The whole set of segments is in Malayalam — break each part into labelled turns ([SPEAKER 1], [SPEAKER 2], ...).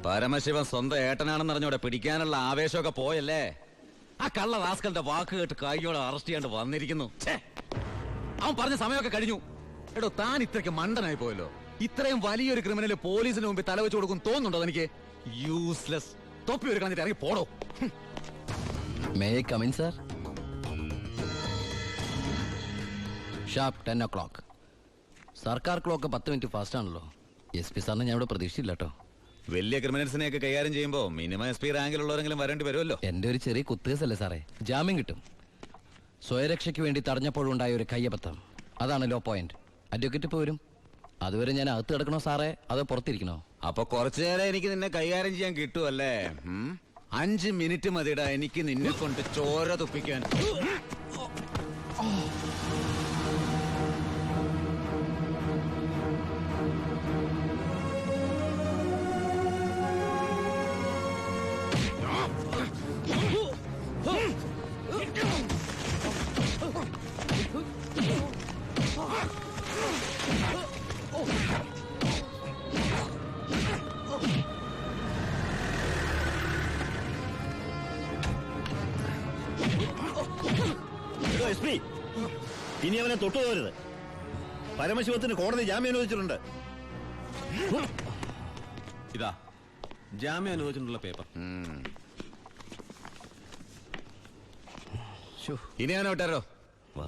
[SPEAKER 1] പരമശിവൻ സ്വന്തം ഏട്ടനാണെന്നറിഞ്ഞോടെ പിടിക്കാനുള്ള ആവേശമൊക്കെ പോയല്ലേ? ആ കള്ള റാസ്കലിന്റെ വാക്ക് കേട്ട് കൈയോടെ അറസ്റ്റ് ചെയ്യാണ്ട് വന്നിരിക്കുന്നു. അവൻ പറഞ്ഞ സമയമൊക്കെ കഴിഞ്ഞു. എടോ, താൻ ഇത്രയ്ക്ക് മണ്ടനായി പോയല്ലോ. ഇത്രയും വലിയൊരു ക്രിമിനൽ പോലീസിന് മുമ്പിൽ തലവെച്ച് കൊടുക്കും തോന്നുന്നുണ്ടോ എനിക്ക്? യൂസ്ലെസ്. തൊപ്പി ഒരു കളഞ്ഞിട്ട് ഇറങ്ങി പോടോ.
[SPEAKER 2] May I come in sir? Sharp 10 o'clock. സർക്കാർ ക്ലോക്ക് 10 മിനിറ്റ് ഫാസ്റ്റ് ആണല്ലോ. SP സാറിനെ ഞാൻ ഇവിടെ പ്രതീക്ഷിച്ചില്ല കേട്ടോ.
[SPEAKER 1] വലിയ ക്രിമിനൽസിനെയൊക്കെ കൈകാര്യം ചെയ്യുമ്പോൾ മിനിമം SP റാങ്കിലുള്ളവരെങ്കിലും വരേണ്ടി വരുമല്ലോ.
[SPEAKER 2] എന്റെ ഒരു ചെറിയ കുത്തേസല്ലേ സാറേ, ജാമ്യം കിട്ടും. സ്വയരക്ഷയ്ക്ക് വേണ്ടി തടഞ്ഞപ്പോഴുണ്ടായ ഒരു കയ്യബദ്ധം, അതാണ് ലോ പോയിന്റ്. അഡ്വക്കേറ്റ് ഇപ്പോൾ വരും. അതുവരെ ഞാൻ അകത്ത് കിടക്കണോ സാറേ, അതോ പുറത്തിരിക്കണോ?
[SPEAKER 1] അപ്പൊ കുറച്ചു നേരം എനിക്ക് നിന്നെ കൈകാര്യം ചെയ്യാൻ കിട്ടുമല്ലേ? 5 മിനിറ്റ് മതിടാ എനിക്ക് നിന്നെ കൊണ്ട് ചോര തുപ്പിക്കാൻ.
[SPEAKER 3] ഇനി അവനെ തൊട്ടുപോകരുത്. പരമശിവത്തിന് കോടതി ജാമ്യം അനുവദിച്ചിട്ടുണ്ട്.
[SPEAKER 4] ഇതാ ജാമ്യം അനുവദിച്ചിട്ടുള്ള പേപ്പർ.
[SPEAKER 1] ഇനി അവനെ വിട്ടാരോ?
[SPEAKER 3] വാ.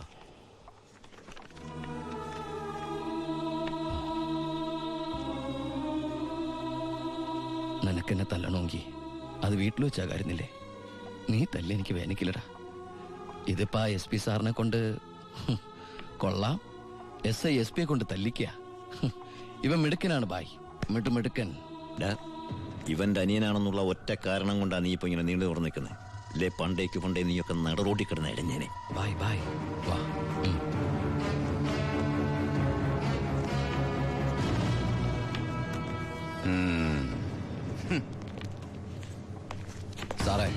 [SPEAKER 2] നിനക്കെന്നെ തല്ലണമെങ്കിൽ അത് വീട്ടിൽ വെച്ചാ കാര്യന്നില്ലേ? നീ തല്ലി എനിക്ക് വേനിക്കില്ലടാ. ഇതിപ്പോ SP സാറിനെ കൊണ്ട് കൊള്ളാം. SI SP കൊണ്ട് തല്ലിക്ക. ഇവൻ മിടുക്കനാണ് ബായ്, മിടുക്കൻ.
[SPEAKER 3] ഇവന്റെ അനിയനാണെന്നുള്ള ഒറ്റ കാരണം കൊണ്ടാണ് നീ ഇപ്പൊ ഇങ്ങനെ നീണ്ടു തുറന്നു നിൽക്കുന്നത്. അല്ലേ പണ്ടേ നീയൊക്കെ നടറോട്ടി കിടന്ന ഇടഞ്ഞേനെ.
[SPEAKER 2] ബായ് ബായ് വാ. സാറേ,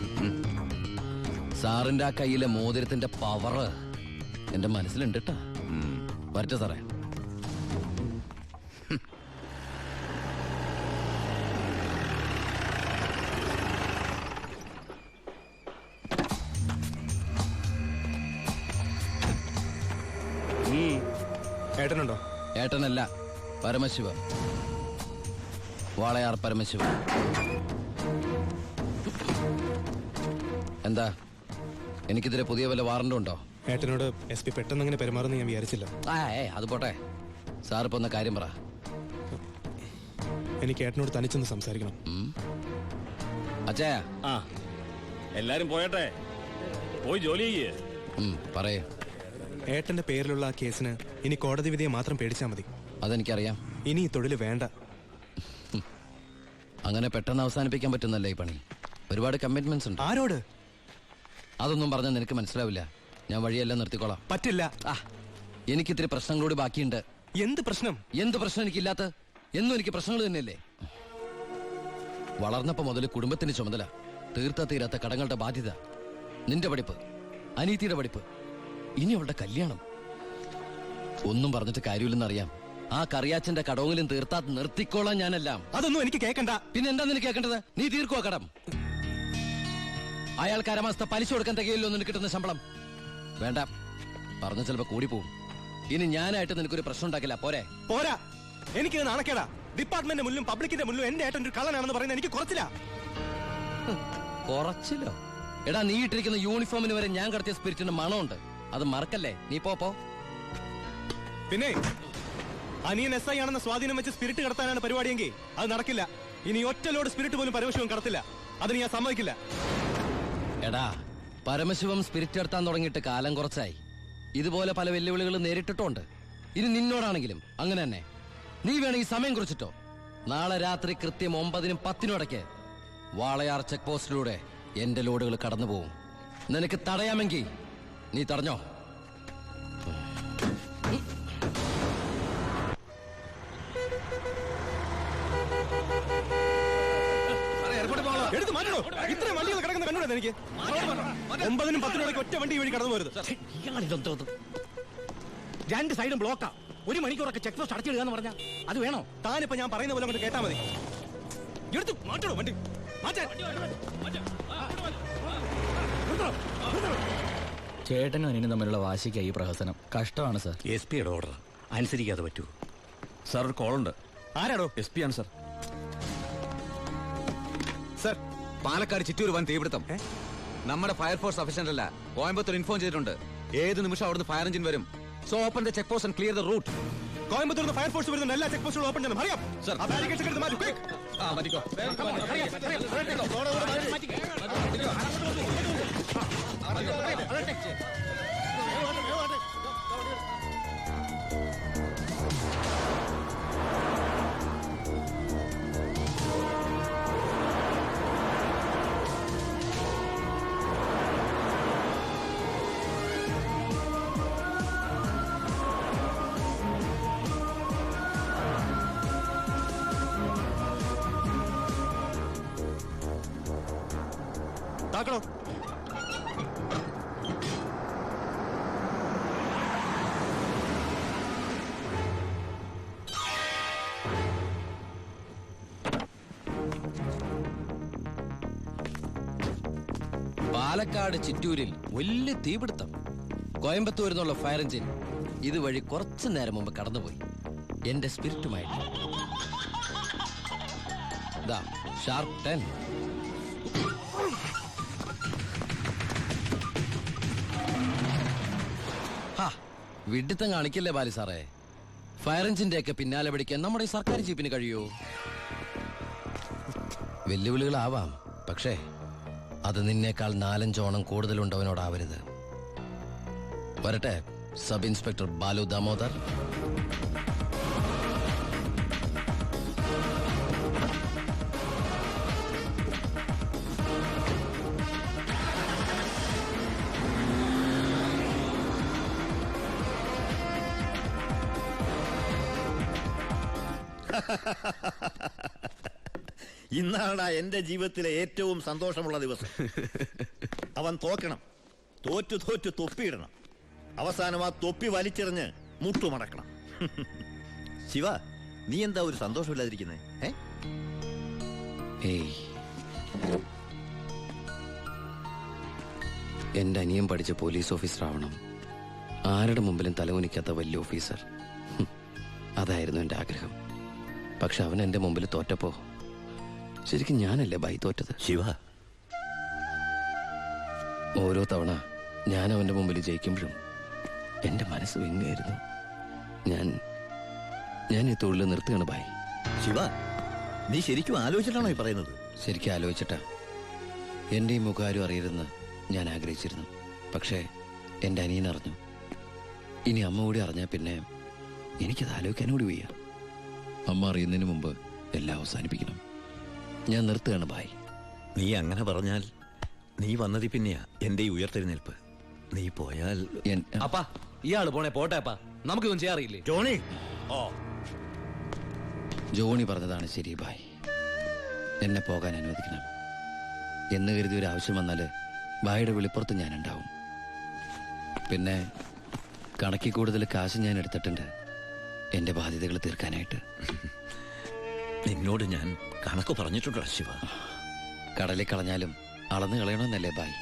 [SPEAKER 2] സാറിന്റെ ആ കയ്യിലെ മോതിരത്തിന്റെ പവറ് എന്റെ മനസ്സിലുണ്ട് കേട്ടാ. വരട്ടെ സാറേ.
[SPEAKER 5] ഏട്ടനുണ്ടോ?
[SPEAKER 2] ഏട്ടനല്ല, പരമശിവൻ. വാളയാർ പരമശിവൻ. എന്താ, എനിക്കിതിരെ പുതിയ വല്ല വാറണ്ടും ഉണ്ടോ?
[SPEAKER 5] ഏട്ടനോട് SP പെട്ടെന്ന് അങ്ങനെ പെരുമാറുന്ന ഞാൻ വിചാരിച്ചില്ല.
[SPEAKER 2] അത് പോട്ടെ. സാറിപ്പോ ഒന്ന് കാര്യം പറ.
[SPEAKER 5] എനിക്ക് ഏട്ടനോട് തനിച്ചൊന്ന് സംസാരിക്കണം.
[SPEAKER 2] അച്ഛാ.
[SPEAKER 4] എല്ലാരും പോയട്ടെ, പോയി ജോലി ചെയ്യേ.
[SPEAKER 2] പറയേ.
[SPEAKER 5] ഏട്ടന്റെ പേരിലുള്ള ആ കേസിന് ഇനി കോടതി വിധിയെ മാത്രം പേടിച്ചാൽ മതി.
[SPEAKER 2] അതെനിക്കറിയാം.
[SPEAKER 5] ഇനി ഈ തൊഴിൽ വേണ്ട.
[SPEAKER 2] അങ്ങനെ പെട്ടെന്ന് അവസാനിപ്പിക്കാൻ പറ്റുന്നല്ലേ ഈ പണി? ഒരുപാട് കമ്മിറ്റ്മെന്റ്സ് ഉണ്ട്.
[SPEAKER 5] ആരോട്?
[SPEAKER 2] അതൊന്നും പറഞ്ഞാൽ നിനക്ക് മനസ്സിലാവില്ല. ഞാൻ വഴിയെല്ലാം നിർത്തിക്കോളാം.
[SPEAKER 5] പറ്റില്ല.
[SPEAKER 2] എനിക്കിത്തിരി പ്രശ്നങ്ങളോട് ബാക്കിയുണ്ട്.
[SPEAKER 5] എന്ത് പ്രശ്നം?
[SPEAKER 2] എന്ത് പ്രശ്നം എനിക്കില്ലാത്ത? എന്നും എനിക്ക് പ്രശ്നങ്ങൾ തന്നെയല്ലേ. വളർന്നപ്പോ മുതൽ കുടുംബത്തിന്റെ ചുമതല, തീരാത്ത കടങ്ങളുടെ ബാധ്യത, നിന്റെ പഠിപ്പ്, അനീതിയുടെ പഠിപ്പ്, ഇനി അവളുടെ കല്യാണം. ഒന്നും പറഞ്ഞിട്ട് കാര്യമില്ലെന്നറിയാം. ആ കറിയാച്ചന്റെ കടവുകളും തീർത്താ നിർത്തിക്കോളാം ഞാനെല്ലാം.
[SPEAKER 5] അതൊന്നും എനിക്ക് കേൾക്കണ്ട.
[SPEAKER 2] പിന്നെ എന്താ നിനക്ക് കേൾക്കേണ്ടത്? നീ തീർക്കുവാ കടം. അയാൾക്ക് അരമാസത്തെ പലിശ കൊടുക്കാൻ തികയില്ലോ നിനക്ക് കിട്ടുന്ന ശമ്പളം. വേണ്ട, പറഞ്ഞ ചിലപ്പോ കൂടി പോവും. ഇനി ഞാനായിട്ട് നിനക്കൊരു പ്രശ്നം ഉണ്ടാക്കില്ല.
[SPEAKER 5] പോരാ. എനിക്ക് നാണക്കേടാ. ഡിപ്പാർട്ട്മെന്റ് മുന്നിലും പബ്ലിക്കിന്റെ മുന്നിലും എന്റെ ഏട്ടൻ ഒരു കള്ളനാണെന്ന് പറയുന്നത് എനിക്ക് കുറച്ചില്ല.
[SPEAKER 2] കുറച്ചില്ലോ? എടാ, നീ ഇട്ടിരിക്കുന്ന യൂണിഫോമിന് വരെ ഞാൻ കടത്തിയ സ്പിരിറ്റിന്റെ മണമുണ്ട്. അത് മറക്കല്ലേ. നീ പോ.
[SPEAKER 5] പിന്നെ അനിയൻ SI ആണെന്ന സ്വാധീനം വെച്ച് സ്പിരിറ്റ് കടത്താനാണ് പരിപാടിയെങ്കിൽ അത് നടക്കില്ല. ഇനി ഒറ്റ ലോഡ് സ്പിരിറ്റ് പോലും പരമശിവം കടത്തില്ല. അതിന് ഞാൻ സമ്മതിക്കില്ല.
[SPEAKER 2] എടാ, പരമശിവം സ്പിരിറ്റ് എടുത്താൻ തുടങ്ങിയിട്ട് കാലം കുറച്ചായി. ഇതുപോലെ പല വെല്ലുവിളികൾ നേരിട്ടിട്ടുണ്ട്. ഇനി നിന്നോടാണെങ്കിലും അങ്ങനെ തന്നെ. നീ വേണമെങ്കിൽ സമയം കുറിച്ചിട്ടോ. നാളെ രാത്രി കൃത്യം 9-നും 10-നും ഇടയ്ക്ക് വാളയാർ ചെക്ക് പോസ്റ്റിലൂടെ എന്റെ ലോഡുകൾ കടന്നു പോവും. നിനക്ക് തടയാമെങ്കിൽ നീ തടഞ്ഞോ.
[SPEAKER 5] എടുത്ത് മാറ്റണോ? ഇത്രയും വണ്ടികൾ കിടക്കുന്ന കണ്ടുകൂടെ എനിക്ക്? 9-നും 10-നും ഒറ്റ വണ്ടി വഴി കടന്നു പോരുത്.
[SPEAKER 6] രണ്ട് സൈഡും ബ്ലോക്കാ. 1 മണിക്കൂറൊക്കെ ചെക്ക് പോസ്റ്റ് അടച്ചിടുക എന്ന് പറഞ്ഞാൽ അത് വേണോ?
[SPEAKER 5] താനിപ്പോ ഞാൻ പറയുന്ന പോലെ കൊണ്ട് കേട്ടാ മതി. എടുത്തു മാറ്റണോ വണ്ടി മാറ്റാൻ.
[SPEAKER 6] ചേട്ടനും അനിയനും തമ്മിലുള്ള വാശിക്കായി ഈ പ്രഹസനം. കഷ്ടമാണ് സാർ.
[SPEAKER 3] എസ് പിയുടെ ഓർഡർ അനുസരിക്കാതെ പറ്റൂ.
[SPEAKER 4] സാർ ഒരു കോളുണ്ട്.
[SPEAKER 5] ആരാടോ?
[SPEAKER 4] എസ് പി ആണ് സാർ.
[SPEAKER 5] സർ,
[SPEAKER 1] പാലക്കാട് ചിറ്റൂർ വൻ തീപിടുത്തം. നമ്മുടെ ഫയർഫോഴ്സ് സഫീഷ്യന്റ് അല്ല. കോയമ്പത്തൂർ ഇൻഫോം ചെയ്തിട്ടുണ്ട്. ഏത് നിമിഷം അവിടുന്ന് ഫയർ എഞ്ചിൻ വരും. So open the check post and clear the route.
[SPEAKER 5] Coimbatore fire force വരുന്ന എല്ലാ ചെക്ക് പോസ്റ്റുകളും ഓപ്പൺ ചെയ്യണം. അറിയാം
[SPEAKER 1] സർ.
[SPEAKER 5] ആ ബാരിക്കേഡ്സ് എടുത്ത് മാറ്റൂ. quick. താക്കണോ?
[SPEAKER 2] പാലക്കാട് ചിറ്റൂരിൽ വലിയ തീപിടുത്തം. കോയമ്പത്തൂരിൽ നിന്നുള്ള ഫയർ എഞ്ചിൻ ഇതുവഴി കുറച്ചു നേരം മുമ്പ് കടന്നുപോയി എന്റെ സ്പിരിറ്റുമായിട്ട്. ഷാർപ്പ് 10. വിഡിത്തം കാണിക്കല്ലേ ബാലി സാറേ. ഫയർ എഞ്ചിന്റെ ഒക്കെ പിന്നാലെ പിടിക്കാൻ നമ്മുടെ ഈ സർക്കാർ ജീപ്പിന് കഴിയോ? വെല്ലുവിളികളാവാം, പക്ഷേ അത് നിന്നേക്കാൾ 4-5 ഓണം കൂടുതലുണ്ടവനോടാവരുത്. വരട്ടെ സബ് ഇൻസ്പെക്ടർ ബാലു ദാമോദർ.
[SPEAKER 3] ഇന്നാണ് എന്റെ ജീവിതത്തിലെ ഏറ്റവും സന്തോഷമുള്ള ദിവസം. അവൻ തോക്കണം, തോറ്റു തോറ്റു തൊപ്പിയിടണം, അവസാനം ആ തൊപ്പി വലിച്ചെറിഞ്ഞ് മുട്ടുമടക്കണം. ശിവ, നീ എന്താ ഒരു സന്തോഷമില്ലാതിരിക്കുന്നേ?
[SPEAKER 2] എന്റെ അനിയൻ പഠിച്ച പോലീസ് ഓഫീസർ ആവണം. ആരുടെ മുമ്പിലും തലകുനിക്കാത്ത വലിയ ഓഫീസർ. അതായിരുന്നു എന്റെ ആഗ്രഹം. പക്ഷെ അവൻ എന്റെ മുമ്പിൽ തോറ്റപ്പോ ശരിക്കും ഞാനല്ലേ ബൈ തോറ്റത്?
[SPEAKER 3] ശിവ,
[SPEAKER 2] ഓരോ തവണ ഞാൻ അവന്റെ മുമ്പിൽ ജയിക്കുമ്പോഴും എന്റെ മനസ്സ് വിങ്ങായിരുന്നു. ഞാൻ ഈ തൊഴിൽ നിർത്തുകയാണ് ബൈ.
[SPEAKER 3] ശിവ, നീ ശരിക്കും ആലോചിച്ചിട്ടാണോ ഈ പറയുന്നത്?
[SPEAKER 2] ശരിക്കും ആലോചിച്ചിട്ടാ. എന്റെ ഈ മുഖാരും അറിയരുതെന്ന് ഞാൻ ആഗ്രഹിച്ചിരുന്നു. പക്ഷേ എന്റെ അനിയൻ അറിഞ്ഞു. ഇനി അമ്മ കൂടി അറിഞ്ഞാൽ പിന്നെ എനിക്കത് ആലോചിക്കാൻ കൂടി വയ്യ. അമ്മ അറിയുന്നതിന് മുമ്പ് എല്ലാം അവസാനിപ്പിക്കണം. ഞാൻ നിർത്തുകയാണ് ബായ്.
[SPEAKER 3] നീ അങ്ങനെ പറഞ്ഞാൽ നീ വന്നതി പിന്നെയാ എന്റെ ഈ ഉയർത്തെഴുന്നേൽപ്പ്. നീ പോയാൽ
[SPEAKER 6] അപ്പാ, ഇയാള് പോണേ പോട്ടെ അപ്പാ, നമുക്കിതൊന്നും ചെയ്യാറിയില്ലേ?
[SPEAKER 3] ജോണി,
[SPEAKER 2] ജോണി പറഞ്ഞതാണ് ശരി ബായ്. എന്നെ പോകാൻ അനുവദിക്കണം എന്ന് കരുതി ഒരു ആവശ്യം വന്നാല് ബായുടെ വെളിപ്പുറത്ത് ഞാൻ ഉണ്ടാവും. പിന്നെ കണക്കിൽ കൂടുതൽ കാശ് ഞാൻ എടുത്തിട്ടുണ്ട് എന്റെ ബാധ്യതകൾ തീർക്കാനായിട്ട്.
[SPEAKER 3] നിന്നോട് ഞാൻ കണക്ക് പറഞ്ഞിട്ടുണ്ടോ ശിവ?
[SPEAKER 2] കടലിൽ കളഞ്ഞാലും അളന്നു കളയണമെന്നല്ലേ ബായ്?